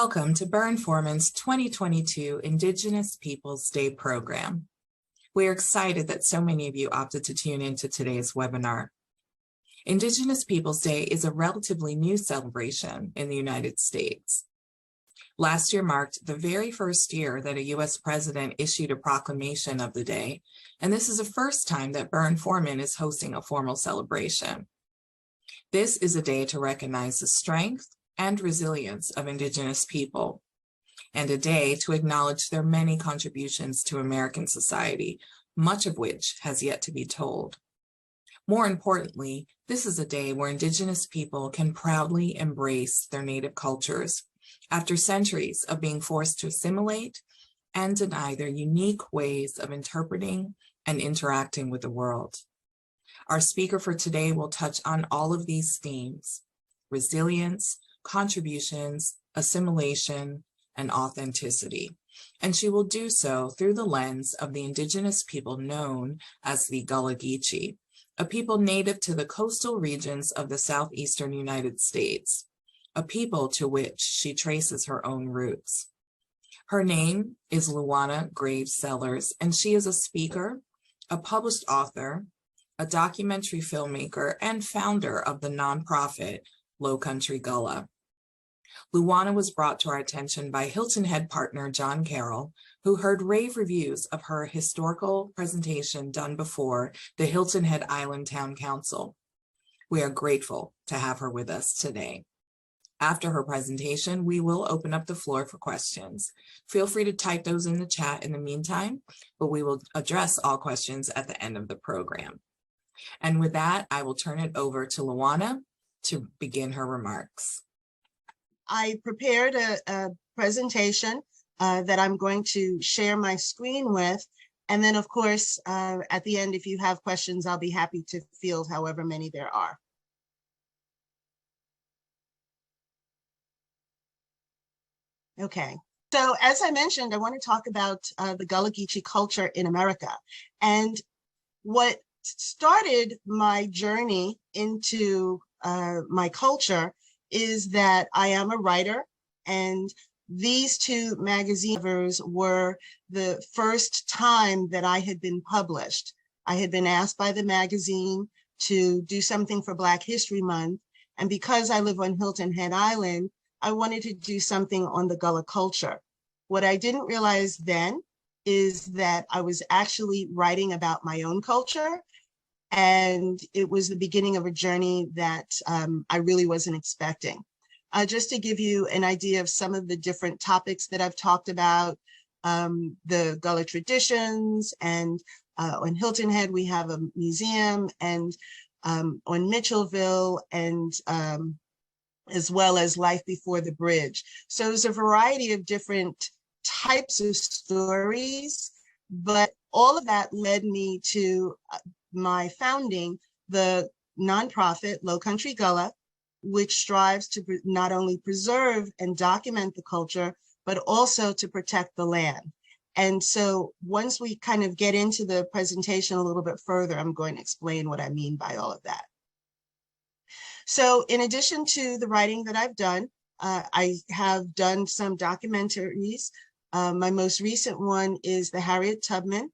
Welcome to Burn Foreman's 2022 Indigenous Peoples Day program. We're excited that so many of you opted to tune into today's webinar. Indigenous Peoples Day is a relatively new celebration in the United States. Last year marked the very first year that a U.S. president issued a proclamation of the day, and this is the first time that Burn Foreman is hosting a formal celebration. This is a day to recognize the strength and resilience of Indigenous people, and a day to acknowledge their many contributions to American society, much of which has yet to be told. More importantly, this is a day where Indigenous people can proudly embrace their native cultures after centuries of being forced to assimilate and deny their unique ways of interpreting and interacting with the world. Our speaker for today will touch on all of these themes: resilience, contributions, assimilation, and authenticity. And she will do so through the lens of the Indigenous people known as the Gullah Geechee, a people native to the coastal regions of the southeastern United States, a people to which she traces her own roots. Her name is Luana Sellars, and she is a speaker, a published author, a documentary filmmaker, and founder of the nonprofit Lowcountry Gullah. Luana was brought to our attention by Hilton Head partner John Carroll, who heard rave reviews of her historical presentation done before the Hilton Head Island Town Council. We are grateful to have her with us today. After her presentation, we will open up the floor for questions. Feel free to type those in the chat in the meantime, but we will address all questions at the end of the program. And with that, I will turn it over to Luana to begin her remarks. I prepared a presentation that I'm going to share my screen with. And then, of course, at the end, if you have questions, I'll be happy to field however many there are. Okay. So as I mentioned, I want to talk about the Gullah Geechee culture in America. And what started my journey into my culture is that I am a writer, and these two magazine covers were the first time that I had been published. I had been asked by the magazine to do something for Black History Month, and because I live on Hilton Head Island, I wanted to do something on the Gullah culture. What I didn't realize then is that I was actually writing about my own culture, and it was the beginning of a journey that I really wasn't expecting. Just to give you an idea of some of the different topics that I've talked about, the Gullah traditions, and on Hilton Head we have a museum, and on Mitchellville, and as well as Life Before the Bridge. So there's a variety of different types of stories, but all of that led me to my founding the nonprofit Lowcountry Gullah, which strives to not only preserve and document the culture, but also to protect the land. And so once we kind of get into the presentation a little bit further, I'm going to explain what I mean by all of that. So in addition to the writing that I've done, I have done some documentaries. My most recent one is the Harriet Tubman,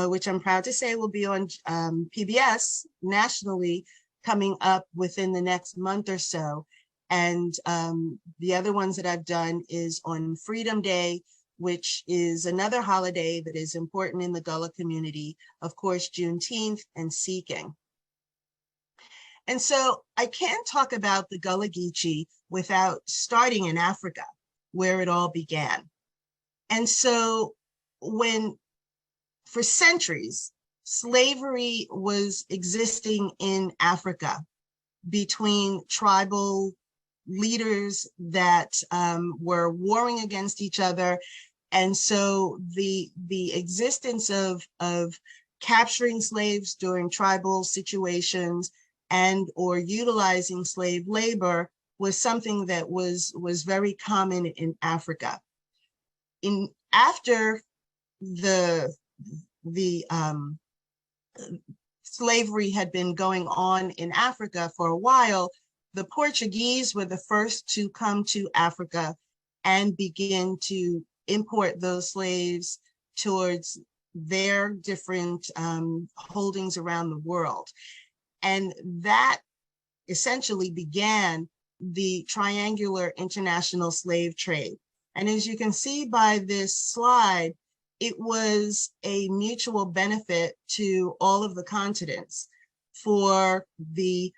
which I'm proud to say will be on PBS nationally coming up within the next month or so. And the other ones that I've done is on Freedom Day, which is another holiday that is important in the Gullah community, of course, Juneteenth and Seeking. And so I can't talk about the Gullah Geechee without starting in Africa, where it all began. And so for centuries, slavery was existing in Africa between tribal leaders that were warring against each other. And so the existence of capturing slaves during tribal situations and or utilizing slave labor was something that was very common in Africa. After the slavery had been going on in Africa for a while, the Portuguese were the first to come to Africa and begin to import those slaves towards their different holdings around the world. And that essentially began the triangular international slave trade. And as you can see by this slide, it was a mutual benefit to all of the continents. For the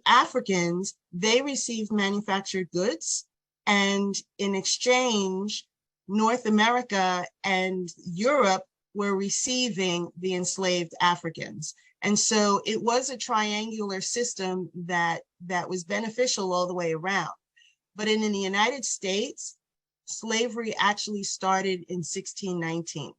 Africans, they received manufactured goods, and in exchange, North America and Europe were receiving the enslaved Africans. And so it was a triangular system that was beneficial all the way around. But in the United States, slavery actually started in 1619.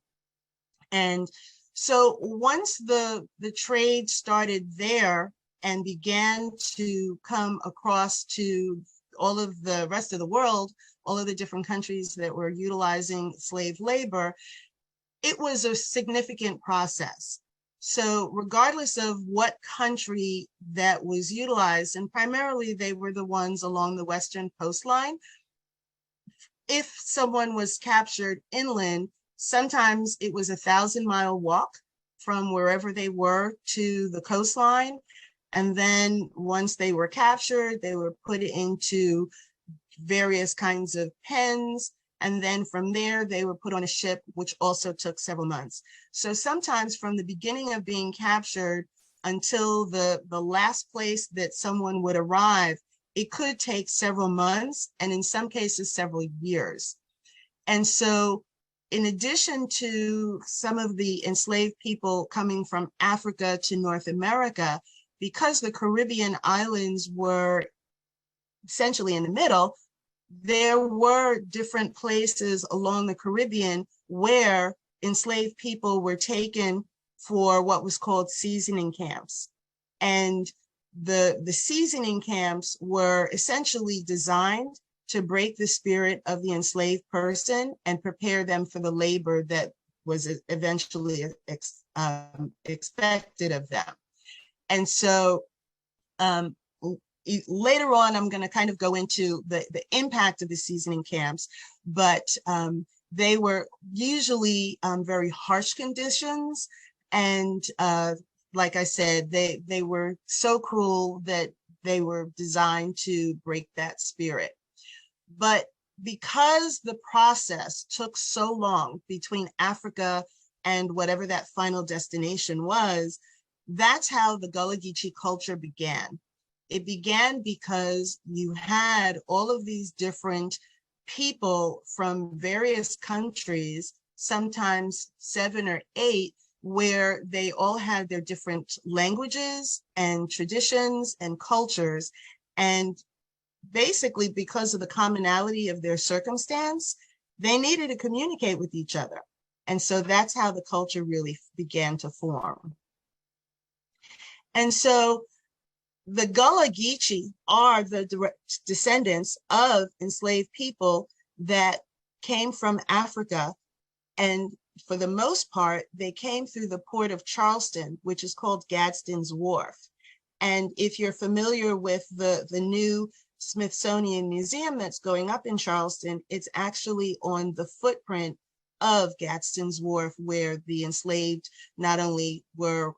And so once the trade started there and began to come across to all of the rest of the world, all of the different countries that were utilizing slave labor, it was a significant process. So regardless of what country that was utilized, and primarily they were the ones along the western coastline, if someone was captured inland, sometimes it was a 1,000-mile walk from wherever they were to the coastline. And then once they were captured, they were put into various kinds of pens. And then from there, they were put on a ship, which also took several months. So sometimes from the beginning of being captured until the last place that someone would arrive, it could take several months, and in some cases, several years. And so in addition to some of the enslaved people coming from Africa to North America, because the Caribbean islands were essentially in the middle, there were different places along the Caribbean where enslaved people were taken for what was called seasoning camps. And the seasoning camps were essentially designed to break the spirit of the enslaved person and prepare them for the labor that was eventually expected of them. And so later on, I'm going to kind of go into the impact of the seasoning camps, but they were usually very harsh conditions. And like I said, they were so cruel that they were designed to break that spirit. But because the process took so long between Africa and whatever that final destination was, that's how the Gullah Geechee culture began. It began because you had all of these different people from various countries, sometimes 7 or 8, where they all had their different languages and traditions and cultures. And basically, because of the commonality of their circumstance, they needed to communicate with each other. And so that's how the culture really began to form. And so the Gullah Geechee are the direct descendants of enslaved people that came from Africa. And for the most part, they came through the port of Charleston, which is called Gadsden's Wharf. And if you're familiar with the new Smithsonian Museum that's going up in Charleston, it's actually on the footprint of Gadsden's Wharf, where the enslaved not only were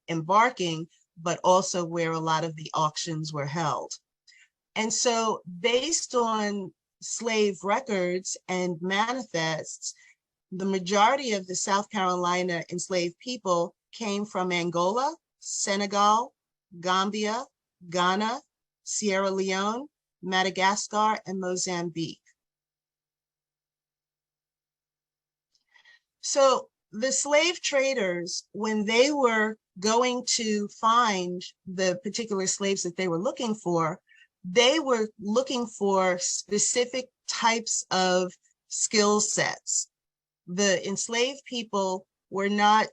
embarking, but also where a lot of the auctions were held. And so based on slave records and manifests, the majority of the South Carolina enslaved people came from Angola, Senegal, Gambia, Ghana, Sierra Leone, Madagascar, and Mozambique. So the slave traders, when they were going to find the particular slaves that they were looking for, they were looking for specific types of skill sets. The enslaved people were not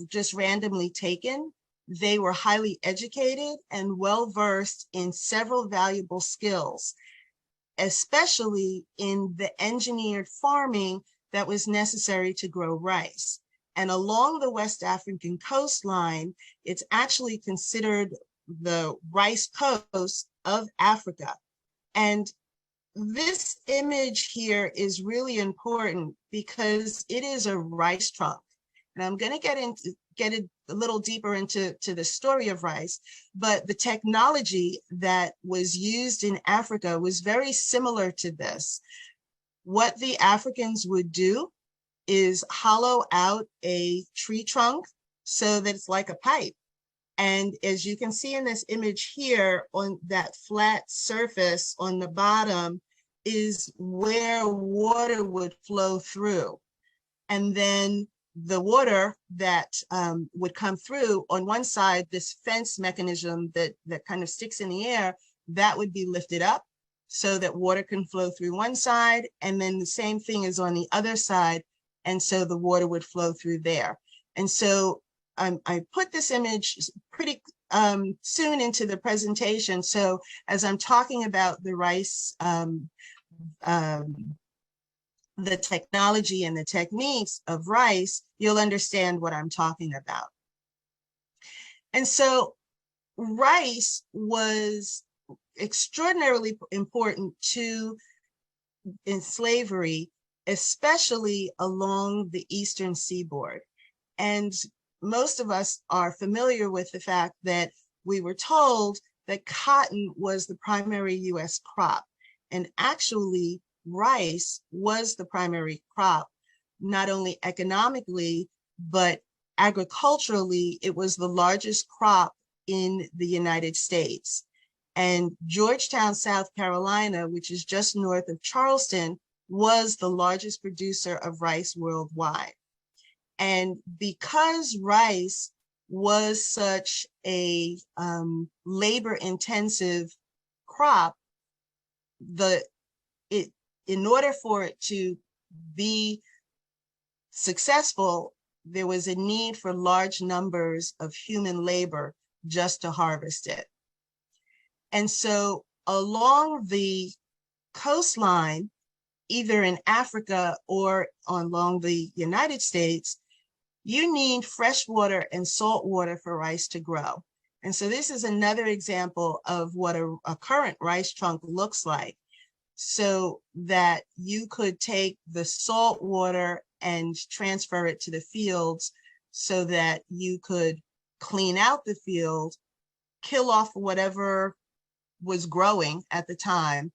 just randomly taken. They were highly educated and well-versed in several valuable skills, especially in the engineered farming that was necessary to grow rice. And along the West African coastline, it's actually considered the rice coast of Africa. And this image here is really important because it is a rice trunk. And I'm going to get a little deeper into the story of rice, but the technology that was used in Africa was very similar to this. What the Africans would do is hollow out a tree trunk so that it's like a pipe. And as you can see in this image here, on that flat surface on the bottom is where water would flow through. And then the water that would come through on one side, this fence mechanism that kind of sticks in the air, that would be lifted up so that water can flow through one side. And then the same thing is on the other side. And so the water would flow through there. And so I put this image pretty soon into the presentation. So as I'm talking about the rice, the technology and the techniques of rice, you'll understand what I'm talking about. And so rice was extraordinarily important in slavery, especially along the eastern seaboard. And most of us are familiar with the fact that we were told that cotton was the primary US crop. And actually, rice was the primary crop, not only economically, but agriculturally, it was the largest crop in the United States. And Georgetown, South Carolina, which is just north of Charleston, was the largest producer of rice worldwide. And because rice was such a labor-intensive crop, in order for it to be successful, there was a need for large numbers of human labor just to harvest it. And so along the coastline, either in Africa or along the United States, you need fresh water and salt water for rice to grow. And so this is another example of what a current rice trunk looks like, so that you could take the salt water and transfer it to the fields so that you could clean out the field, kill off whatever was growing at the time.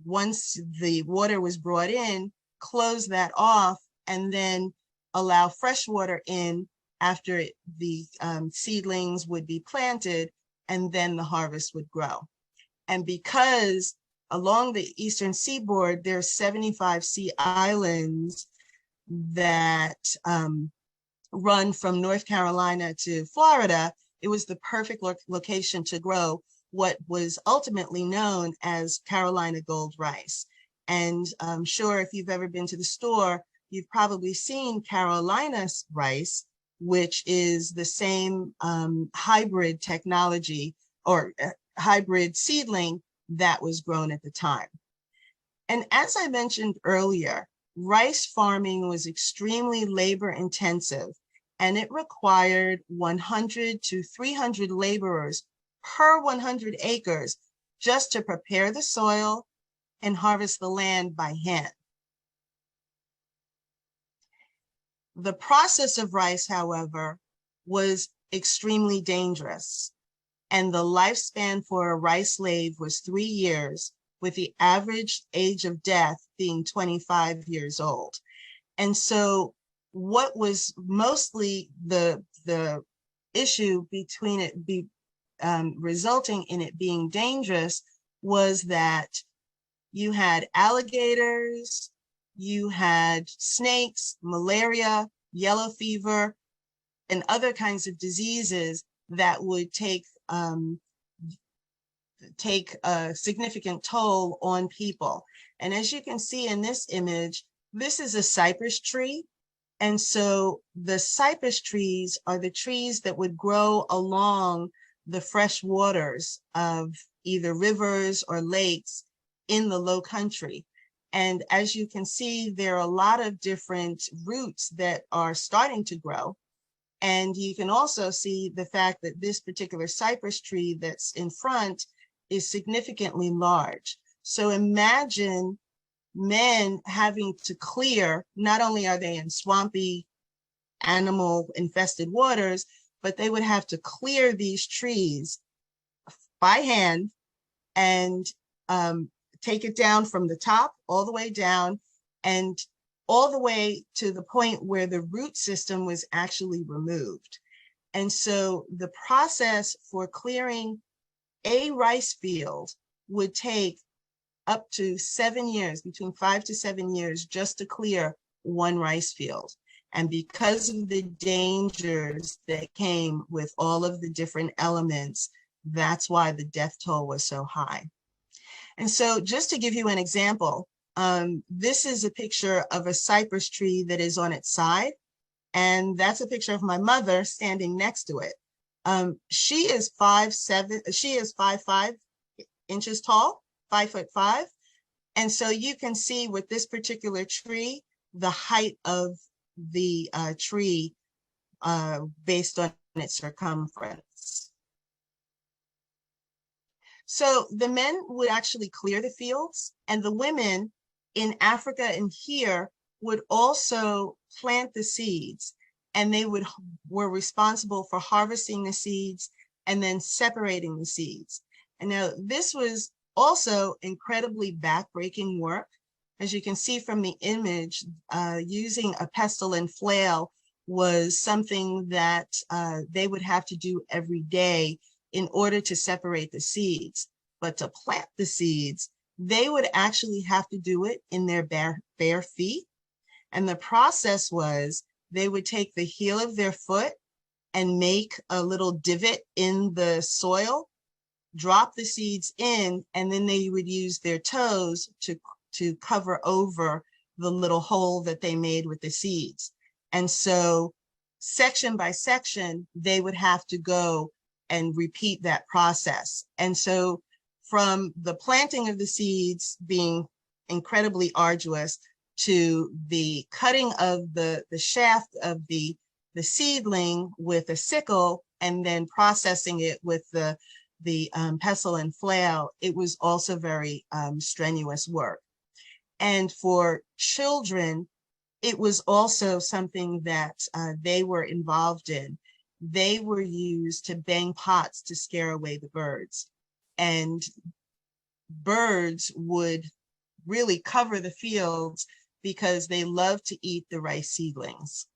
Once the water was brought in, close that off, and then allow fresh water in after the seedlings would be planted, and then the harvest would grow. And because along the eastern seaboard, there are 75 sea islands that run from North Carolina to Florida, it was the perfect location to grow what was ultimately known as Carolina gold rice. And I'm sure if you've ever been to the store, you've probably seen Carolina rice, which is the same hybrid technology or hybrid seedling that was grown at the time. And as I mentioned earlier, rice farming was extremely labor intensive, and it required 100 to 300 laborers per 100 acres just to prepare the soil and harvest the land by hand. The process of rice, however, was extremely dangerous, and the lifespan for a rice slave was 3 years, with the average age of death being 25 years old. And so what was mostly the issue between it resulting in it being dangerous was that you had alligators, you had snakes, malaria, yellow fever, and other kinds of diseases that would take a significant toll on people. And as you can see in this image, this is a cypress tree. And so the cypress trees are the trees that would grow along the fresh waters of either rivers or lakes in the low country. And as you can see, there are a lot of different roots that are starting to grow. And you can also see the fact that this particular cypress tree that's in front is significantly large. So imagine men having to clear, not only are they in swampy, animal infested waters, but they would have to clear these trees by hand and take it down from the top all the way down and all the way to the point where the root system was actually removed. And so the process for clearing a rice field would take up to 7 years, between 5 to 7 years, just to clear one rice field. And because of the dangers that came with all of the different elements, that's why the death toll was so high. And so just to give you an example, this is a picture of a cypress tree that is on its side. And that's a picture of my mother standing next to it. She is 5'7", she is 5'5" inches tall, 5'5". And so you can see with this particular tree, the height of the tree based on its circumference. So the men would actually clear the fields, and the women in Africa and here would also plant the seeds, and they were responsible for harvesting the seeds and then separating the seeds. And now this was also incredibly backbreaking work. As you can see from the image, using a pestle and flail was something that they would have to do every day in order to separate the seeds. But to plant the seeds, they would actually have to do it in their bare feet. And the process was they would take the heel of their foot and make a little divot in the soil, drop the seeds in, and then they would use their toes to cover over the little hole that they made with the seeds. And so section by section, they would have to go and repeat that process. And so from the planting of the seeds being incredibly arduous to the cutting of the shaft of the seedling with a sickle and then processing it with the pestle and flail, it was also very strenuous work. And for children, it was also something that they were involved in. They were used to bang pots to scare away the birds. And birds would really cover the fields because they love to eat the rice seedlings.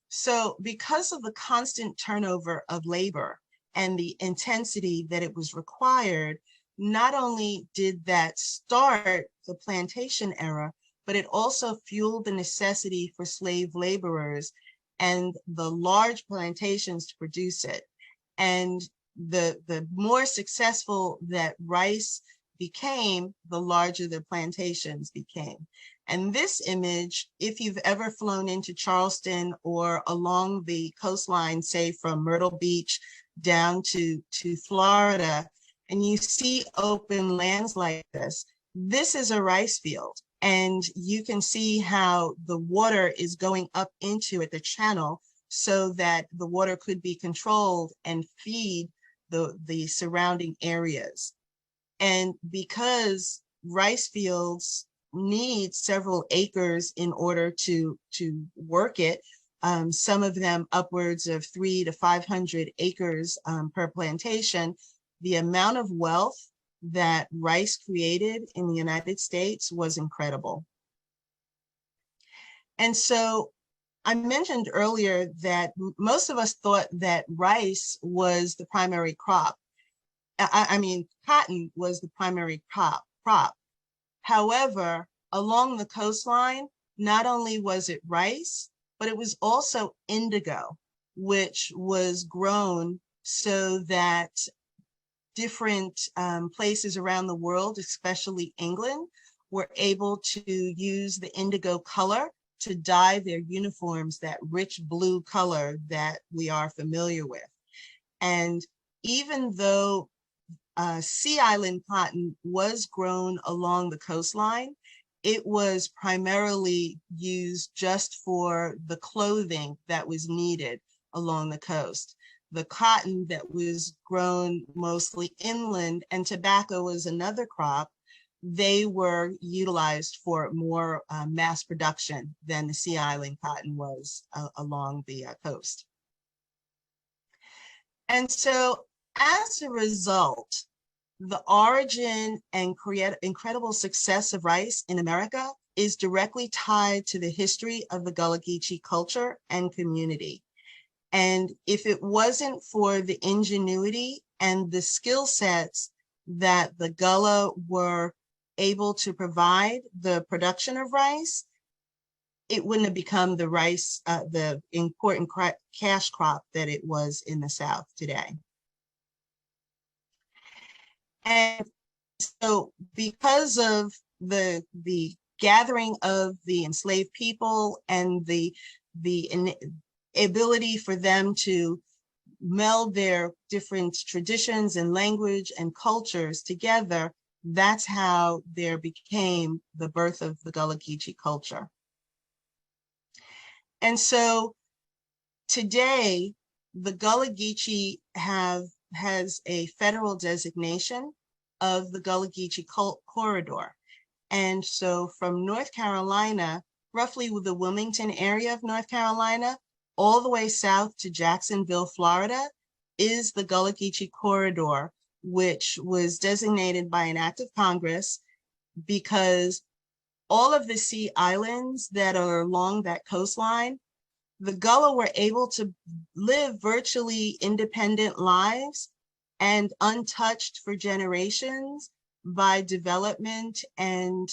So because of the constant turnover of labor and the intensity that it was required, not only did that start the plantation era, but it also fueled the necessity for slave laborers and the large plantations to produce it. And the more successful that rice became, the larger the plantations became. And this image, if you've ever flown into Charleston or along the coastline, say from Myrtle Beach down to Florida, and you see open lands like this, this is a rice field. And you can see how the water is going up into it, the channel, so that the water could be controlled and feed the surrounding areas. And because rice fields need several acres in order to work it, some of them upwards of 300 to 500 acres per plantation, the amount of wealth that rice created in the United States was incredible. And so I mentioned earlier that most of us thought that rice was the primary crop. I mean, cotton was the primary crop. However, along the coastline, not only was it rice, but it was also indigo, which was grown so that different places around the world, especially England, were able to use the indigo color to dye their uniforms, that rich blue color that we are familiar with. And even though sea island cotton was grown along the coastline, it was primarily used just for the clothing that was needed along the coast. the cotton that was grown mostly inland and tobacco was another crop, they were utilized for more mass production than the sea island cotton was along the coast. And so as a result, the origin and incredible success of rice in America is directly tied to the history of the Gullah Geechee culture and community. And if it wasn't for the ingenuity and the skill sets that the Gullah were able to provide the production of rice, it wouldn't have become the rice, the important cash crop that it was in the South today. And so because of the gathering of the enslaved people and the ability for them to meld their different traditions and language and cultures together, that's how there became the birth of the Gullah Geechee culture. And so today, the Gullah Geechee has a federal designation of the Gullah Geechee corridor. And so from North Carolina, roughly with the Wilmington area of North Carolina, all the way south to Jacksonville, Florida, is the Gullah Geechee corridor, which was designated by an act of Congress because all of the sea islands that are along that coastline, the Gullah were able to live virtually independent lives and untouched for generations by development and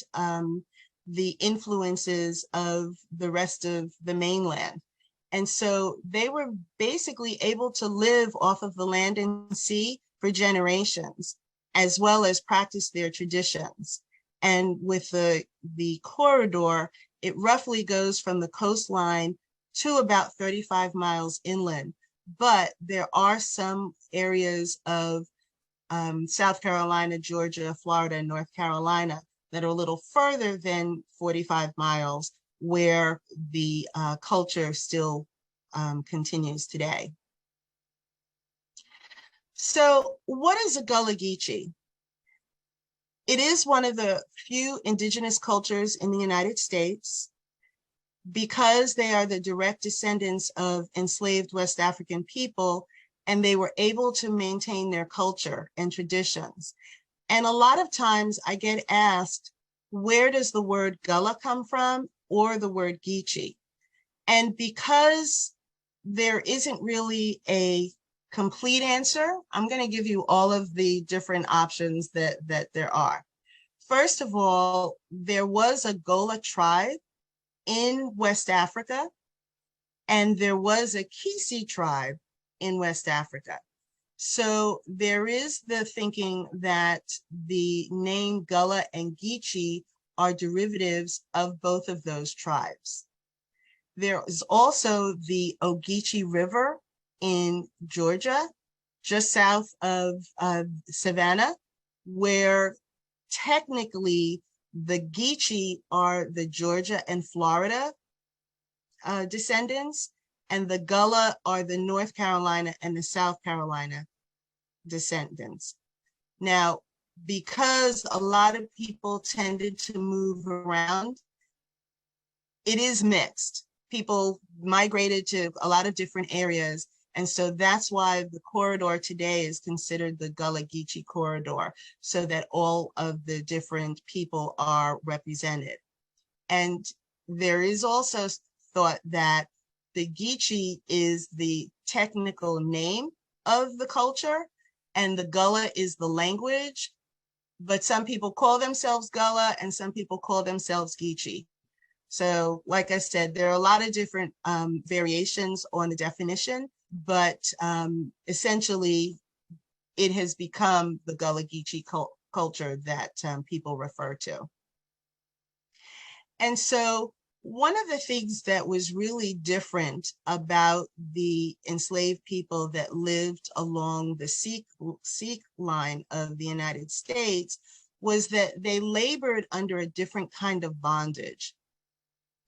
the influences of the rest of the mainland. And so they were basically able to live off of the land and sea for generations, as well as practice their traditions. And with the corridor, it roughly goes from the coastline to about 35 miles inland. But there are some areas of South Carolina, Georgia, Florida, and North Carolina that are a little further than 45 miles, where the culture still continues today. So what is a Gullah Geechee? It is one of the few indigenous cultures in the United States. Because they are the direct descendants of enslaved West African people, and they were able to maintain their culture and traditions. And a lot of times I get asked, where does the word Gullah come from, or the word Geechee? And because there isn't really a complete answer, I'm going to give you all of the different options that there are. First of all, there was a Gullah tribe in West Africa, and there was a Geechee tribe in West Africa. So there is the thinking that the name Gullah and Geechee are derivatives of both of those tribes. There is also the Ogeechee River in Georgia, just south of Savannah, where technically the Geechee are the Georgia and Florida descendants, and the Gullah are the North Carolina and the South Carolina descendants. Now, because a lot of people tended to move around, it is mixed. People migrated to a lot of different areas. And so that's why the corridor today is considered the Gullah Geechee corridor, so that all of the different people are represented. And there is also thought that the Geechee is the technical name of the culture, and the Gullah is the language. But some people call themselves Gullah and some people call themselves Geechee. So like I said, there are a lot of different variations on the definition, but essentially it has become the Gullah Geechee culture that people refer to. And so one of the things that was really different about the enslaved people that lived along the Sikh line of the United States was that they labored under a different kind of bondage.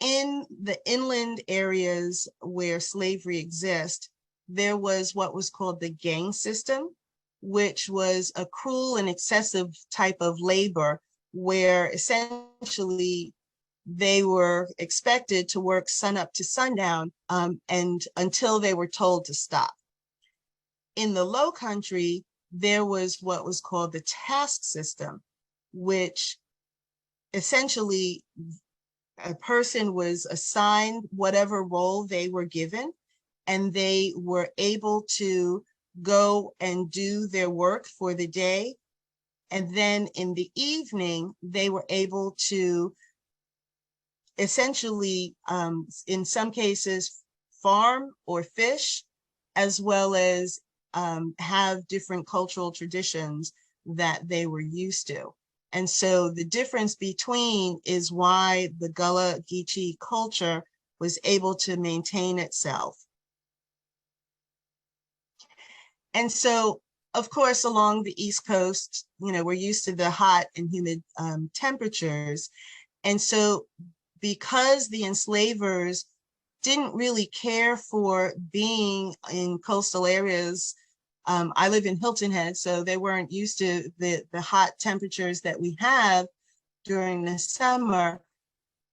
In the inland areas where slavery exists, there was what was called the gang system, which was a cruel and excessive type of labor where essentially they were expected to work sun up to sundown and until they were told to stop. In the Lowcountry, there was what was called the task system, which essentially a person was assigned whatever role they were given, and they were able to go and do their work for the day. And then in the evening, they were able to essentially, in some cases, farm or fish, as well as have different cultural traditions that they were used to. And so the difference between is why the Gullah Geechee culture was able to maintain itself. And so, of course, along the East Coast, we're used to the hot and humid temperatures. And so because the enslavers didn't really care for being in coastal areas, I live in Hilton Head, so they weren't used to the hot temperatures that we have during the summer.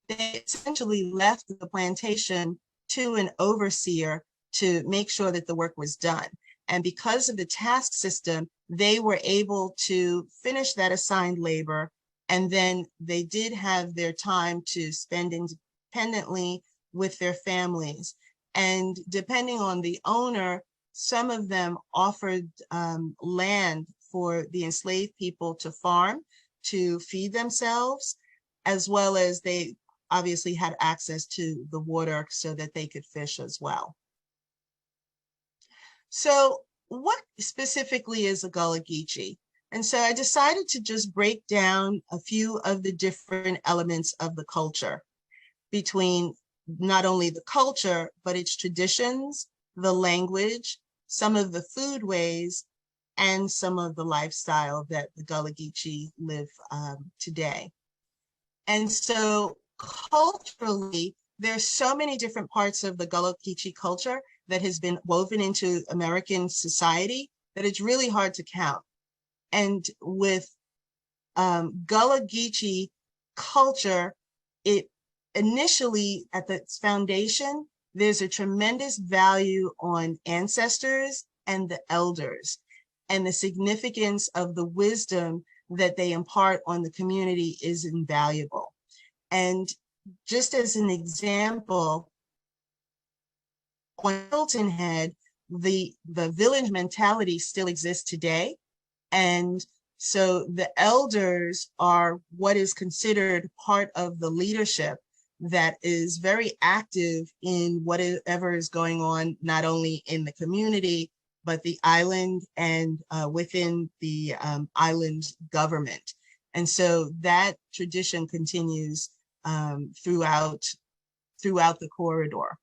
They essentially left the plantation to an overseer to make sure that the work was done. And because of the task system, they were able to finish that assigned labor, and then they did have their time to spend independently with their families. And depending on the owner, some of them offered land for the enslaved people to farm, to feed themselves, as well as they obviously had access to the water so that they could fish as well. So what specifically is a Gullah Geechee? And so I decided to just break down a few of the different elements of the culture, between not only the culture, but its traditions, the language, some of the food ways, and some of the lifestyle that the Gullah Geechee live today. And so culturally, there's so many different parts of the Gullah Geechee culture that has been woven into American society that it's really hard to count. And with Gullah Geechee culture, it initially at its foundation, there's a tremendous value on ancestors and the elders, and the significance of the wisdom that they impart on the community is invaluable. And just as an example, on Hilton Head, the village mentality still exists today. And so the elders are what is considered part of the leadership that is very active in whatever is going on, not only in the community, but the island and within the island government. And so that tradition continues throughout the corridor.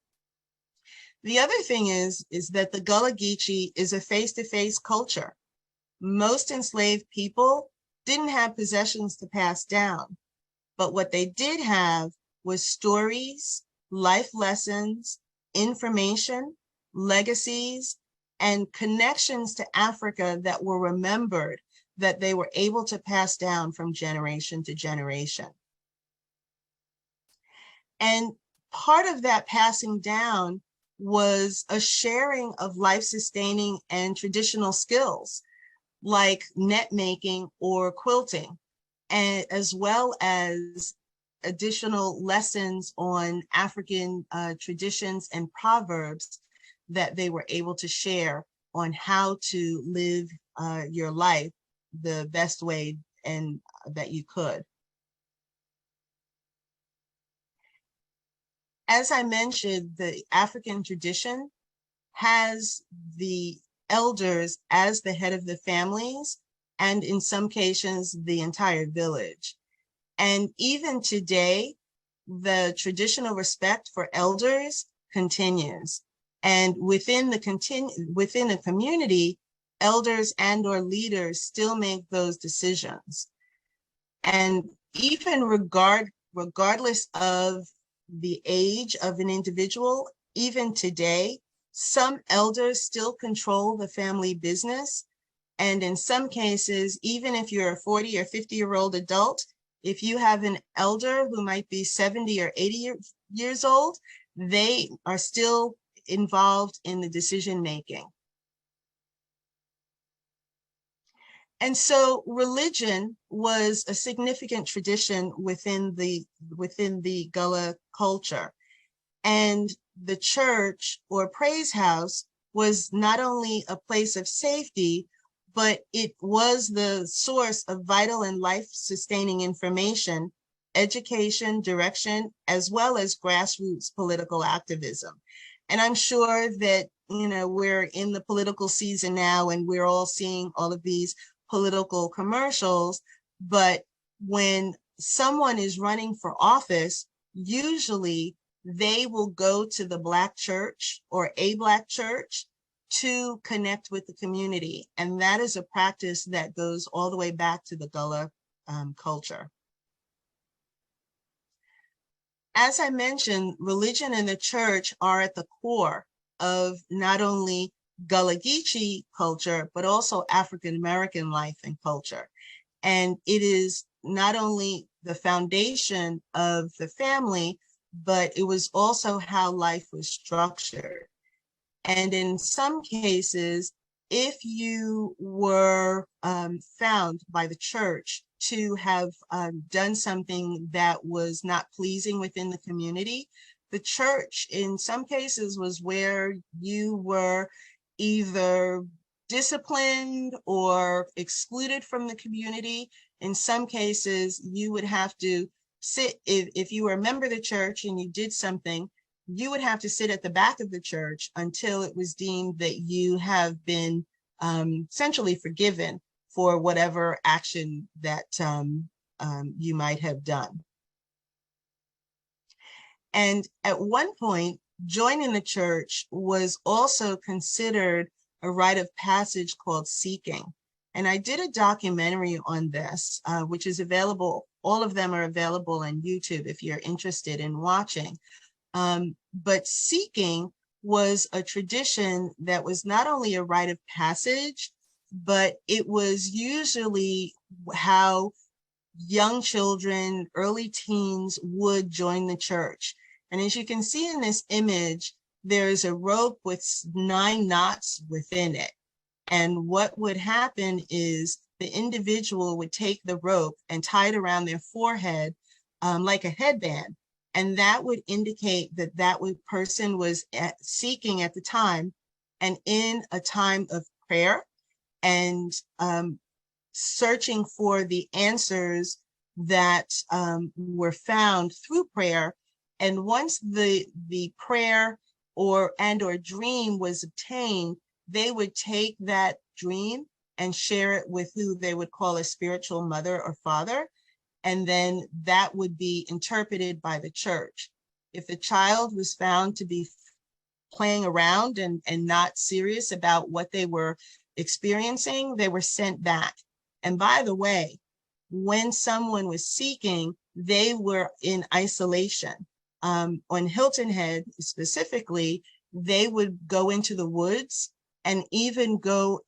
The other thing is that the Gullah Geechee is a face-to-face culture. Most enslaved people didn't have possessions to pass down, but what they did have was stories, life lessons, information, legacies, and connections to Africa that were remembered, that they were able to pass down from generation to generation. And part of that passing down was a sharing of life-sustaining and traditional skills like net making or quilting, and as well as additional lessons on African traditions and proverbs that they were able to share on how to live your life the best way and that you could. As I mentioned, the African tradition has the elders as the head of the families, and in some cases, the entire village. And even today, the traditional respect for elders continues. And within the community, elders and or leaders still make those decisions. And even regardless of the age of an individual, even today, Some elders still control the family business. And in some cases, even if you're a 40 or 50-year-old adult, if you have an elder who might be 70 or 80 years old, they are still involved in the decision making. And so religion was a significant tradition within the Gullah culture. And the church or praise house was not only a place of safety, but it was the source of vital and life-sustaining information, education, direction, as well as grassroots political activism. And I'm sure that, we're in the political season now and we're all seeing all of these political commercials, but when someone is running for office, usually they will go to the Black church or a Black church to connect with the community. And that is a practice that goes all the way back to the Gullah culture. As I mentioned, religion and the church are at the core of not only Gullah Geechee culture, but also African-American life and culture. And it is not only the foundation of the family, but it was also how life was structured. And in some cases, if you were found by the church to have done something that was not pleasing within the community, the church in some cases was where you were either disciplined or excluded from the community. In some cases, you would have to sit, if you were a member of the church and you did something, you would have to sit at the back of the church until it was deemed that you have been essentially forgiven for whatever action that you might have done. And at one point, joining the church was also considered a rite of passage called seeking. And I did a documentary on this, which is available. All of them are available on YouTube if you're interested in watching. But seeking was a tradition that was not only a rite of passage, but it was usually how young children, early teens would join the church. And as you can see in this image, there's a rope with 9 knots within it. And what would happen is the individual would take the rope and tie it around their forehead like a headband. And that would indicate that that person was seeking at the time and in a time of prayer and searching for the answers that were found through prayer. And once the prayer or dream was obtained, they would take that dream and share it with who they would call a spiritual mother or father. And then that would be interpreted by the church. If the child was found to be playing around and not serious about what they were experiencing, they were sent back. And by the way, when someone was seeking, they were in isolation. On Hilton Head specifically, they would go into the woods and even go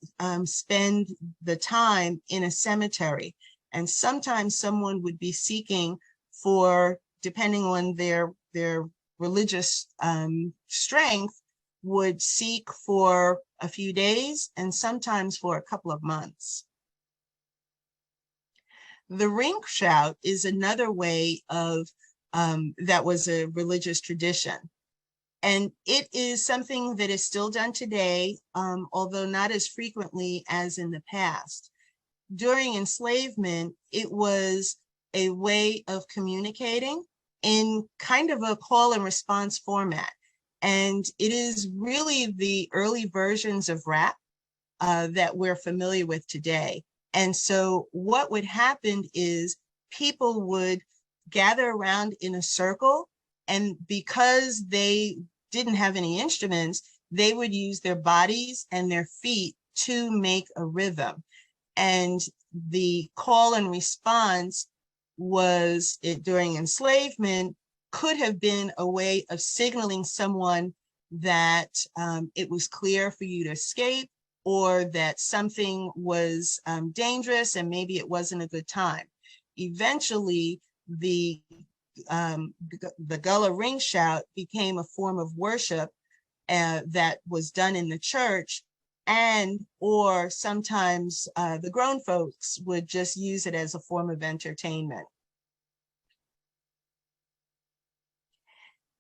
spend the time in a cemetery. And sometimes someone would be seeking for, depending on their religious strength, would seek for a few days and sometimes for a couple of months. The ring shout is another way of that was a religious tradition. And it is something that is still done today, although not as frequently as in the past. During enslavement, it was a way of communicating in kind of a call and response format. And it is really the early versions of rap that we're familiar with today. And so what would happen is people would gather around in a circle, and because they didn't have any instruments, they would use their bodies and their feet to make a rhythm. And the call and response was, during enslavement, could have been a way of signaling someone that it was clear for you to escape, or that something was dangerous and maybe it wasn't a good time. Eventually, the Gullah ring shout became a form of worship that was done in the church, and or sometimes the grown folks would just use it as a form of entertainment.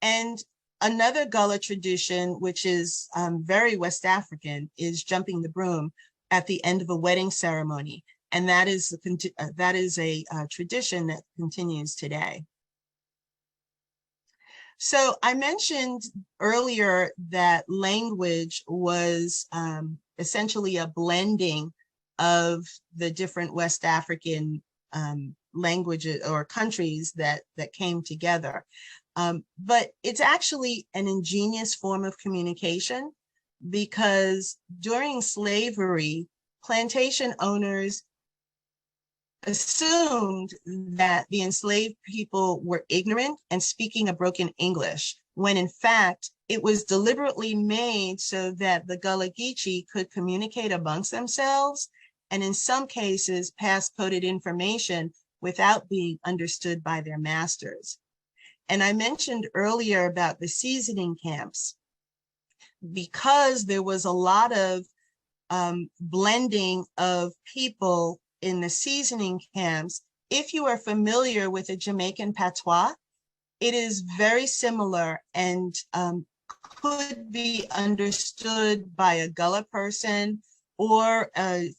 And another Gullah tradition, which is very West African, is jumping the broom at the end of a wedding ceremony. And that is a tradition that continues today. So I mentioned earlier that language was essentially a blending of the different West African languages or countries that came together. But it's actually an ingenious form of communication, because during slavery, plantation owners assumed that the enslaved people were ignorant and speaking a broken English, when in fact it was deliberately made so that the Gullah Geechee could communicate amongst themselves, and in some cases pass coded information without being understood by their masters. And I mentioned earlier about the seasoning camps. Because there was a lot of blending of people in the seasoning camps, if you are familiar with a Jamaican patois, it is very similar and could be understood by a Gullah person or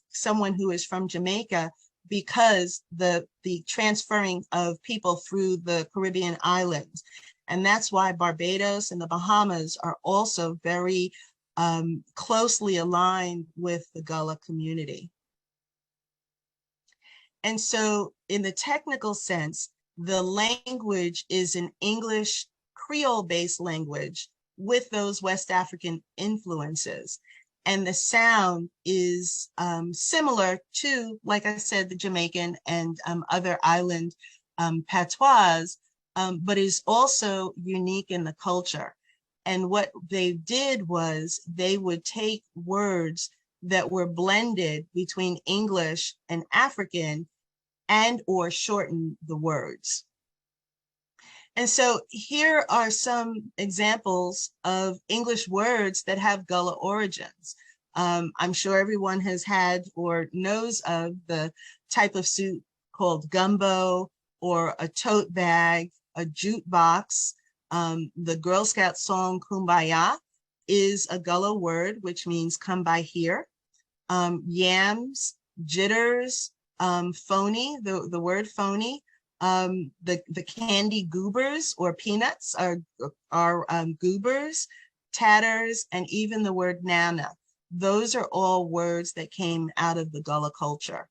someone who is from Jamaica, because the transferring of people through the Caribbean islands. And that's why Barbados and the Bahamas are also very closely aligned with the Gullah community. And so in the technical sense, the language is an English Creole-based language with those West African influences. And the sound is similar to, like I said, the Jamaican and other island patois, but is also unique in the culture. And what they did was they would take words that were blended between English and African and or shorten the words. And so here are some examples of English words that have Gullah origins. I'm sure everyone has had or knows of the type of suit called gumbo, or a tote bag, a jute box. The Girl Scout song Kumbaya is a Gullah word, which means come by here. Yams, jitters, phony, the word phony. The candy goobers or peanuts are goobers, tatters, and even the word nana. Those are all words that came out of the Gullah culture.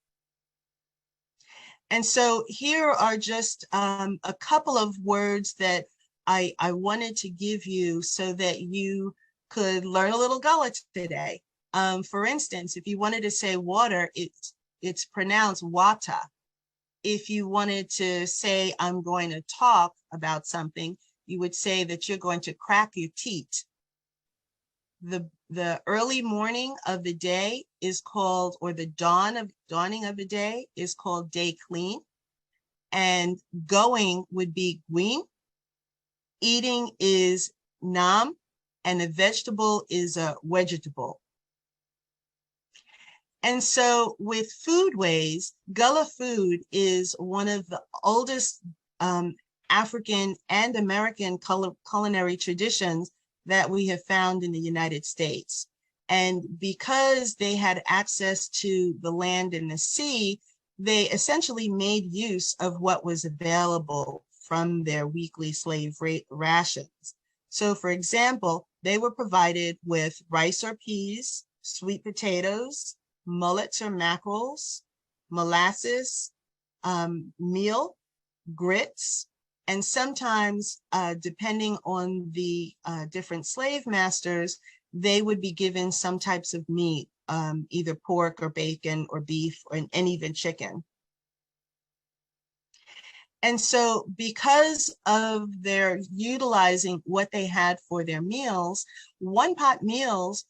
And so here are just a couple of words that I wanted to give you so that you could learn a little Gullah today. For instance, if you wanted to say water, it's pronounced wata. If you wanted to say, I'm going to talk about something, you would say that you're going to crack your teeth. The early morning of the day is called, or the dawning of the day is called day clean. And going would be gween. Eating is nam, and a vegetable is a vegetable. And so with foodways, Gullah food is one of the oldest African and American culinary traditions that we have found in the United States. And because they had access to the land and the sea, they essentially made use of what was available from their weekly slave rations. So for example, they were provided with rice or peas, sweet potatoes, mullets or mackerels, molasses, meal, grits, and sometimes, depending on the different slave masters, they would be given some types of meat, either pork or bacon or beef, and even chicken. And so because of their utilizing what they had for their meals, one pot meals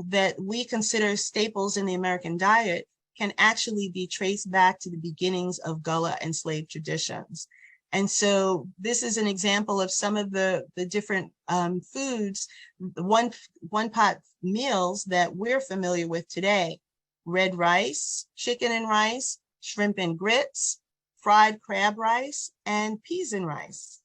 that we consider staples in the American diet can actually be traced back to the beginnings of Gullah and slave traditions. And so this is an example of some of the different foods, one pot meals that we're familiar with today: red rice, chicken and rice, shrimp and grits, fried crab rice, and peas and rice.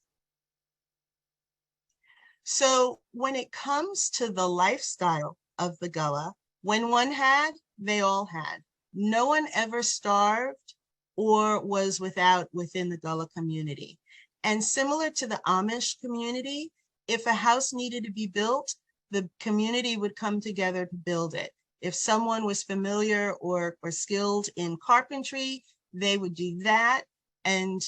So when it comes to the lifestyle of the Gullah, when one had, they all had. No one ever starved or was without within the Gullah community. And similar to the Amish community, if a house needed to be built, the community would come together to build it. If someone was familiar or skilled in carpentry, they would do that. And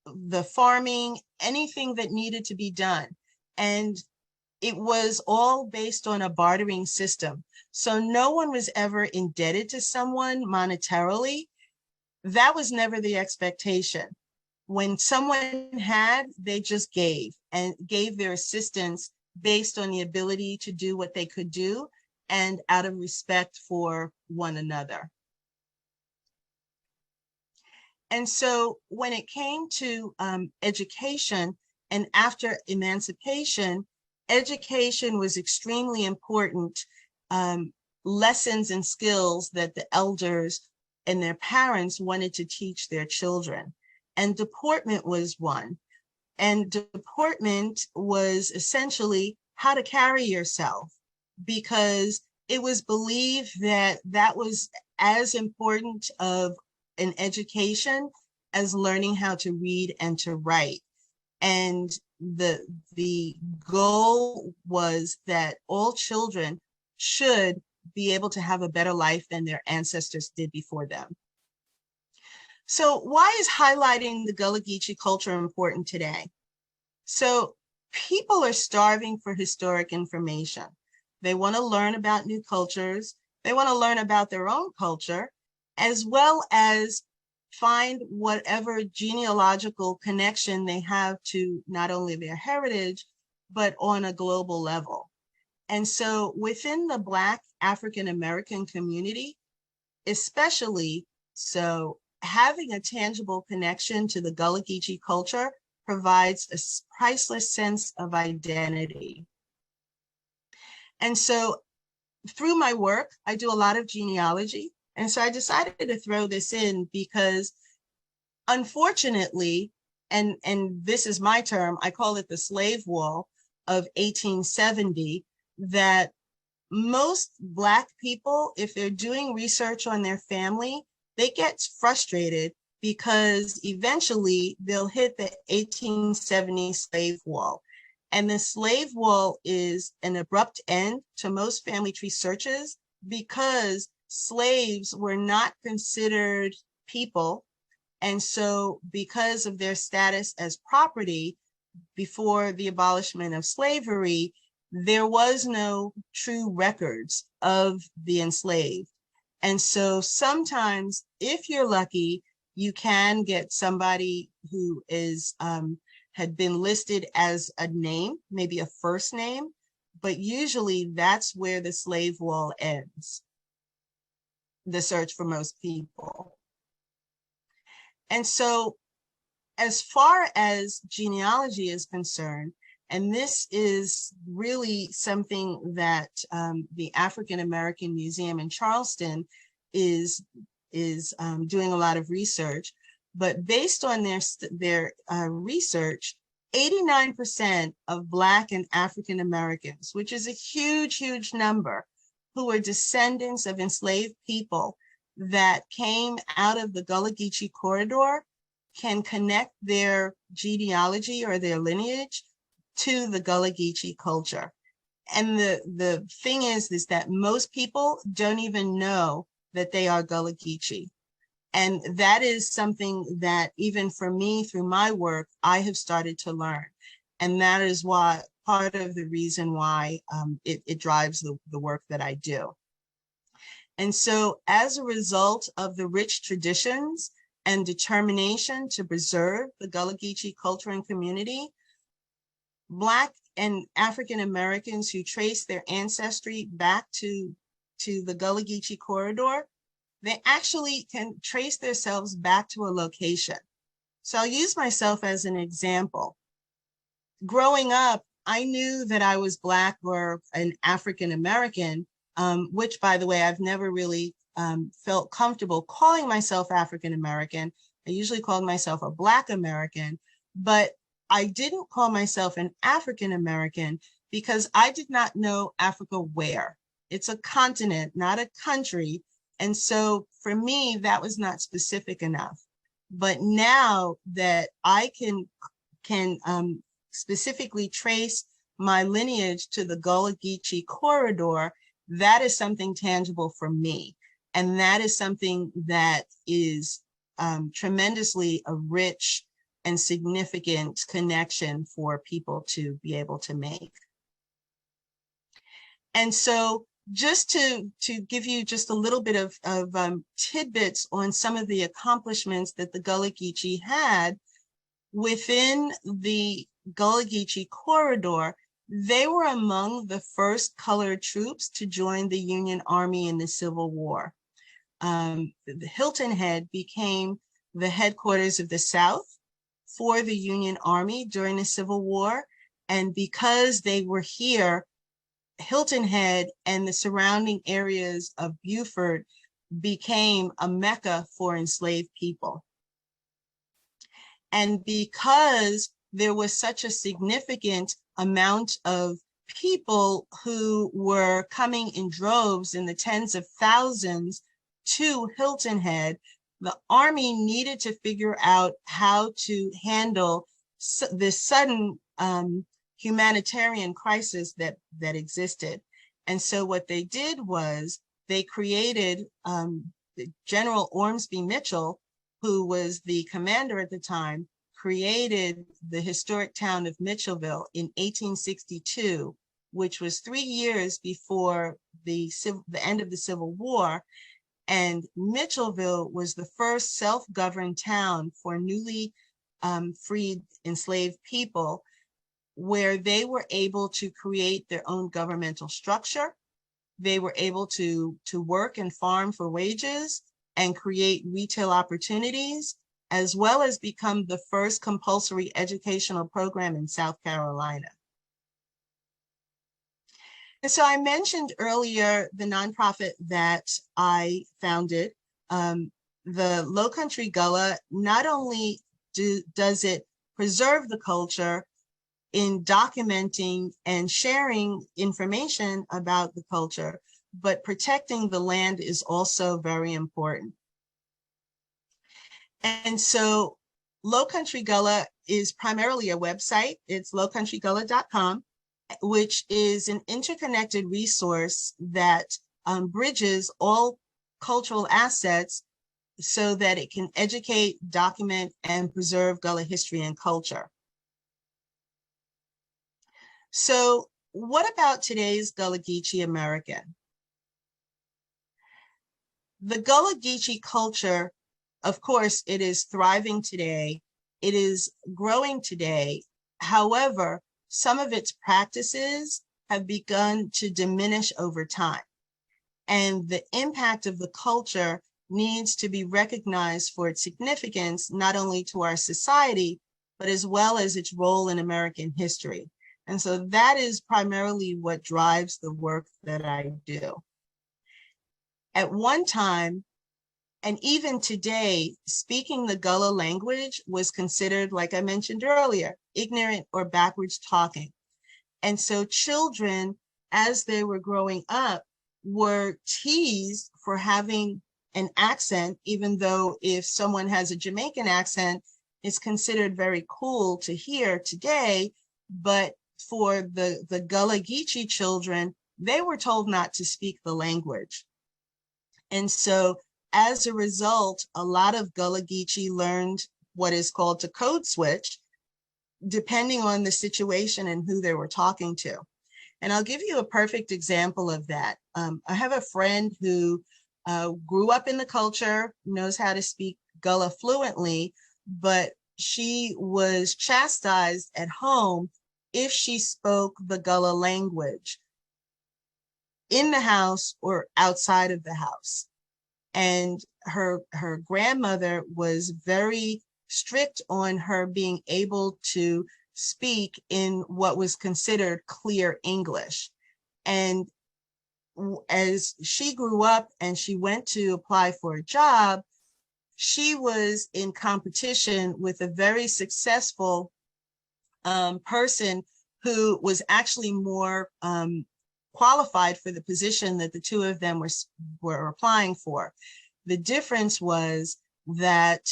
the farming, anything that needed to be done. And it was all based on a bartering system. So no one was ever indebted to someone monetarily. That was never the expectation. When someone had, they just gave and gave their assistance based on the ability to do what they could do and out of respect for one another. And so when it came to education and after emancipation, education was extremely important. Lessons and skills that the elders and their parents wanted to teach their children. And deportment was one. And deportment was essentially how to carry yourself, because it was believed that that was as important of an education as learning how to read and to write. And the goal was that all children should be able to have a better life than their ancestors did before them. So why is highlighting the Gullah Geechee culture important today? So people are starving for historic information. They want to learn about new cultures. They want to learn about their own culture, as well as find whatever genealogical connection they have to not only their heritage, but on a global level. And so within the Black African American community, especially so, having a tangible connection to the Gullah Geechee culture provides a priceless sense of identity. And so through my work, I do a lot of genealogy. And so I decided to throw this in because unfortunately, and this is my term, I call it the slave wall of 1870, that most Black people, if they're doing research on their family, they get frustrated because eventually they'll hit the 1870 slave wall. And the slave wall is an abrupt end to most family tree searches because slaves were not considered people. And so because of their status as property before the abolishment of slavery, there was no true records of the enslaved. And so sometimes, if you're lucky, you can get somebody who is had been listed as a name, maybe a first name, but usually that's where the slave wall ends, the search for most people. And so as far as genealogy is concerned, and this is really something that the African American Museum in Charleston is doing a lot of research. But based on their research, 89% of Black and African Americans, which is a huge, huge number, who are descendants of enslaved people that came out of the Gullah Geechee corridor, can connect their genealogy or their lineage to the Gullah Geechee culture. And the thing is that most people don't even know that they are Gullah Geechee. And that is something that even for me, through my work, I have started to learn. And that is why part of the reason why it drives the work that I do. And so as a result of the rich traditions and determination to preserve the Gullah Geechee culture and community, Black and African Americans who trace their ancestry back to the Gullah Geechee corridor, they actually can trace themselves back to a location. So I'll use myself as an example. Growing up, I knew that I was Black or an African American, which, by the way, I've never really felt comfortable calling myself African American. I usually called myself a Black American, but I didn't call myself an African American because I did not know Africa where. It's a continent, not a country. And so for me, that was not specific enough. But now that I can specifically trace my lineage to the Gullah Geechee corridor, that is something tangible for me. And that is something that is tremendously a rich and significant connection for people to be able to make. And so just to give you just a little bit of tidbits on some of the accomplishments that the Gullah Geechee had within the Gullah Geechee corridor, they were among the first colored troops to join the Union Army in the Civil War. Hilton Head became the headquarters of the South for the Union Army during the Civil War. And because they were here, Hilton Head and the surrounding areas of Beaufort became a mecca for enslaved people. And because there was such a significant amount of people who were coming in droves in the tens of thousands to Hilton Head, the Army needed to figure out how to handle this sudden humanitarian crisis that existed. And so what they did was they created General Ormsby Mitchell, who was the commander at the time, created the historic town of Mitchellville in 1862, which was 3 years before the end of the Civil War. And Mitchellville was the first self-governed town for newly freed enslaved people, where they were able to create their own governmental structure. They were able to work and farm for wages and create retail opportunities, as well as become the first compulsory educational program in South Carolina. And so I mentioned earlier the nonprofit that I founded, the Lowcountry Gullah. Not only does it preserve the culture in documenting and sharing information about the culture, but protecting the land is also very important. And so Lowcountry Gullah is primarily a website. It's lowcountrygullah.com, which is an interconnected resource that bridges all cultural assets so that it can educate, document, and preserve Gullah history and culture. So what about today's Gullah Geechee American? The Gullah Geechee culture, of course, it is thriving today. It is growing today. However, some of its practices have begun to diminish over time. And the impact of the culture needs to be recognized for its significance, not only to our society, but as well as its role in American history. And so that is primarily what drives the work that I do. At one time, and even today, speaking the Gullah language was considered, like I mentioned earlier, ignorant or backwards talking. And so children, as they were growing up, were teased for having an accent, even though if someone has a Jamaican accent, it's considered very cool to hear today. But for the Gullah Geechee children, they were told not to speak the language. And so as a result, a lot of Gullah Geechee learned what is called to code switch, depending on the situation and who they were talking to. And I'll give you a perfect example of that. I have a friend who grew up in the culture, knows how to speak Gullah fluently, but she was chastised at home if she spoke the Gullah language in the house or outside of the house. And her grandmother was very strict on her being able to speak in what was considered clear English. And as she grew up and she went to apply for a job, she was in competition with a very successful person who was actually more qualified for the position that the two of them were applying for. The difference was that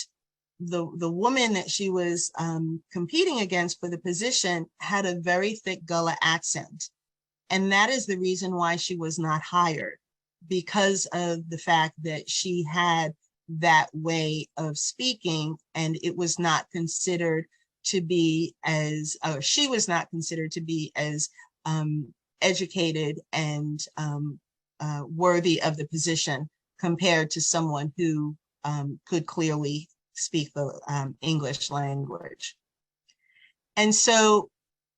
the woman that she was competing against for the position had a very thick Gullah accent. And that is the reason why she was not hired, because of the fact that she had that way of speaking, and it was not considered to be as, or she was not considered to be as educated and worthy of the position compared to someone who could clearly speak the English language. And so